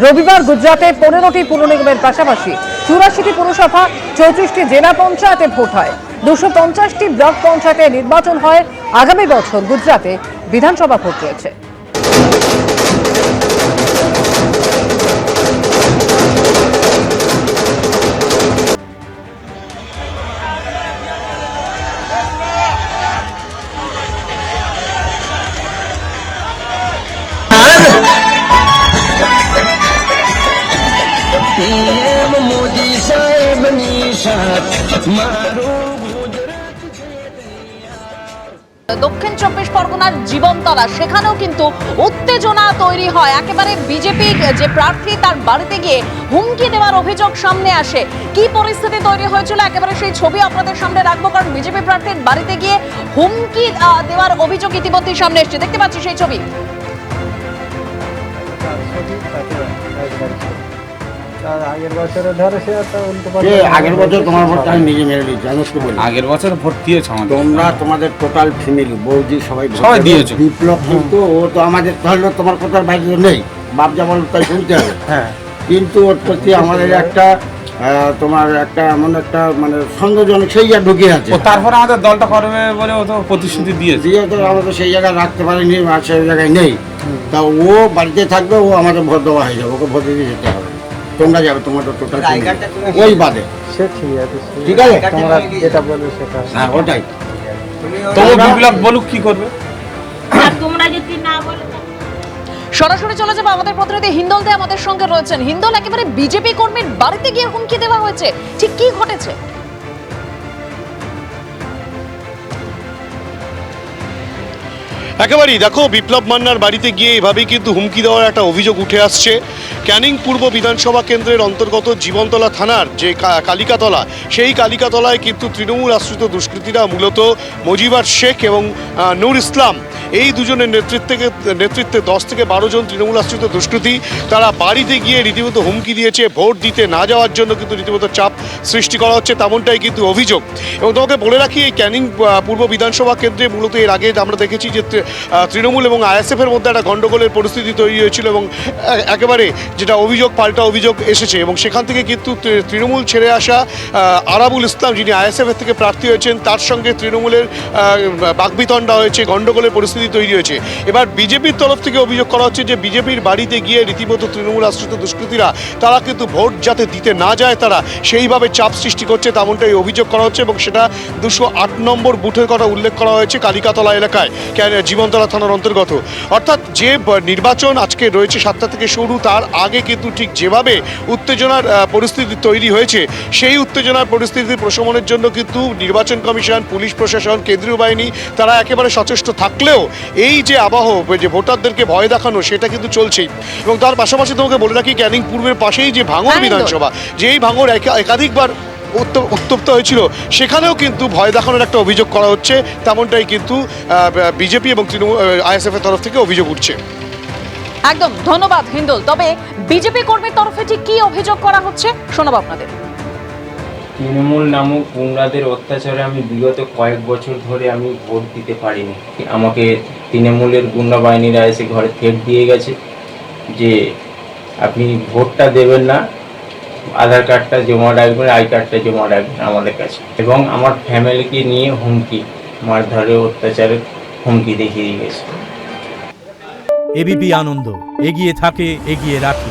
রবিবার গুজরাটে 15টি পুর নিগমের পাশাপাশি 84টি পুরসভা 34টি জেলা পঞ্চায়েতে ভোট হয়। 250টি ব্লক পঞ্চায়েতে নির্বাচন হয়। আগামী বছর গুজরাটে বিধানসভা ভোট রয়েছে। দক্ষিণ 24 পরগনার জীবনতলা, সেখানেও কিন্তু উত্তেজনা তৈরি হয়। একেবারে বিজেপি যে প্রার্থী তার বাড়িতে গিয়ে হুমকি দেওয়ার অভিযোগ সামনে আসে। কি পরিস্থিতি তৈরি হয়েছিল একেবারে সেই ছবি আপনাদের সামনে রাখবো, কারণ বিজেপি প্রার্থীর বাড়িতে গিয়ে হুমকি দেওয়ার অভিযোগ ইতিমধ্যে সামনে এসেছে। দেখতে পাচ্ছি সেই ছবি। আগের বছর তোমার ভোটটা আমি নিজে মেরে দিয়েছি, আমি একটু বলি। আগের বছর ভোট দিয়েছো আমাদের, তোমরা তোমাদের টোটাল ফ্যামিলি বৌদি সবাই দিয়েছো। বিপ্লব কিন্তু ও তো আমাদের ধরলো তোমার কোথাও বাইরে নেই, বাপ যা বলো তাই শুনতে হবে। হ্যাঁ, কিন্তু ওর প্রতি আমাদের একটা তোমার একটা এমন একটা মানে সন্দেহজনক সেই জায়গায় ঢুকে আছে। তারপরে আমাদের দলটা করবে বলে ও তো প্রতিশ্রুতি দিয়েছে, দিয়ে তো আমাদের সেই জায়গায় রাখতে পারিনি, আর সেই জায়গায় নেই। তা ও বাড়িতে থাকবে, ও আমাদের ভোট দেওয়া হয়ে যাবে, ওকে ভোট দিয়ে যেতে হবে। তোমরা যাবে, তোমার তো টোটাল ওই বাদে। ঠিক আছে, তোমরা যেটা বলবে সেটা। হ্যাঁ, ওটাই। বিপ্লব বলুক কি করবে। সরাসরি চলে যাবো, আমাদের প্রতিনিধি হিন্দল দে আমাদের সঙ্গে রয়েছেন। হিন্দল, একেবারে বিজেপি কর্মীর বাড়িতে গিয়ে হুমকি দেওয়া হয়েছে, ঠিক কি ঘটেছে? একেবারেই দেখো, বিপ্লব মান্নার বাড়িতে গিয়ে এভাবেই কিন্তু হুমকি দেওয়ার একটা অভিযোগ উঠে আসছে। ক্যানিং পূর্ব বিধানসভা কেন্দ্রের অন্তর্গত জীবনতলা থানার যে কালিকাতলা, সেই কালিকাতলায় কিন্তু তৃণমূল আশ্রিত দুষ্কৃতীরা মূলত মজিবার শেখ এবং নূর ইসলাম, এই দুজনের নেতৃত্বে 10 থেকে 12 জন তৃণমূল আশ্রিত দুষ্কৃতী তারা বাড়িতে গিয়ে রীতিমতো হুমকি দিয়েছে। ভোট দিতে না যাওয়ার জন্য কিন্তু রীতিমতো চাপ সৃষ্টি করা হচ্ছে, তেমনটাই কিন্তু অভিযোগ। এবং তোমাকে বলে রাখি, এই ক্যানিং পূর্ব বিধানসভা কেন্দ্রে মূলত এর আগে আমরা দেখেছি যে তৃণমূল এবং আইএসএফের মধ্যে একটা গণ্ডগোলের পরিস্থিতি তৈরি হয়েছিল এবং একেবারে যেটা অভিযোগ পাল্টা অভিযোগ এসেছে। এবং সেখান থেকে কিন্তু তৃণমূল ছেড়ে আসা আরাবুল ইসলাম, যিনি আইএসএফের থেকে প্রার্থী হয়েছেন, তার সঙ্গে তৃণমূলের বাকবিতণ্ডা হয়েছে, গণ্ডগোলের পরিস্থিতি তৈরি হয়েছে। এবার বিজেপির তরফ থেকে অভিযোগ করা হচ্ছে যে বিজেপির বাড়িতে গিয়ে রীতিমতো তৃণমূল আশ্রিত দুষ্কৃতীরা তারা কিন্তু ভোট যাতে দিতে না যায় তারা সেইভাবে চাপ সৃষ্টি করছে, তেমনটাই অভিযোগ করা হচ্ছে। এবং সেটা 208 নম্বর বুথের কথা উল্লেখ করা হয়েছে কালিকাতলা এলাকায়, জীবনতলা থানার অন্তর্গত। অর্থাৎ যে নির্বাচন আজকে রয়েছে 7টা থেকে শুরু, তার আগে কিন্তু ঠিক যেভাবে উত্তেজনার পরিস্থিতি তৈরি হয়েছে, সেই উত্তেজনার পরিস্থিতি প্রশমনের জন্য কিন্তু নির্বাচন কমিশন, পুলিশ প্রশাসন, কেন্দ্রীয় বাহিনী তারা একেবারে সচেষ্ট থাকলেও এই যে আবহ, যে ভোটারদেরকে ভয় দেখানো, সেটা কিন্তু চলছেই। এবং তার পাশাপাশি তোমাকে বলে রাখি, ক্যানিং পূর্বের পাশেই যে ভাঙড় বিধানসভা, যেই ভাঙড় একাধিকবার উত্তপ্ত হয়েছিল, সেখানেও কিন্তু ভয় দেখানোর একটা অভিযোগ করা হচ্ছে, তেমনটাই কিন্তু বিজেপি এবং তৃণমূল আইএসএফ এর তরফ থেকে অভিযোগ উঠছে। একদম, ধন্যবাদ হিন্দল। তবে বিজেপি কর্মীর তরফে ঠিক কি অভিযোগ করা হচ্ছে শোনাবো আপনাদের। তৃণমূল নামক গুন্ডাদের অত্যাচারে আমি বিগত কয়েক বছর ধরে আমি ভোট দিতে পারিনি। আমাকে তৃণমূলের গুন্ডা বাহিনীরা এসে ঘরে থ্রেট দিয়ে গেছে যে আপনি ভোটটা দেবেন না, আধার কার্ডটা জমা রাখবেন, আই কার্ডটা জমা রাখবেন আমাদের কাছে। এবং আমার ফ্যামিলিকে নিয়ে হুমকি, মারধরে, অত্যাচারের হুমকি দেখিয়ে গেছে। এবিপি আনন্দ, এগিয়ে থাকে, এগিয়ে রাখে।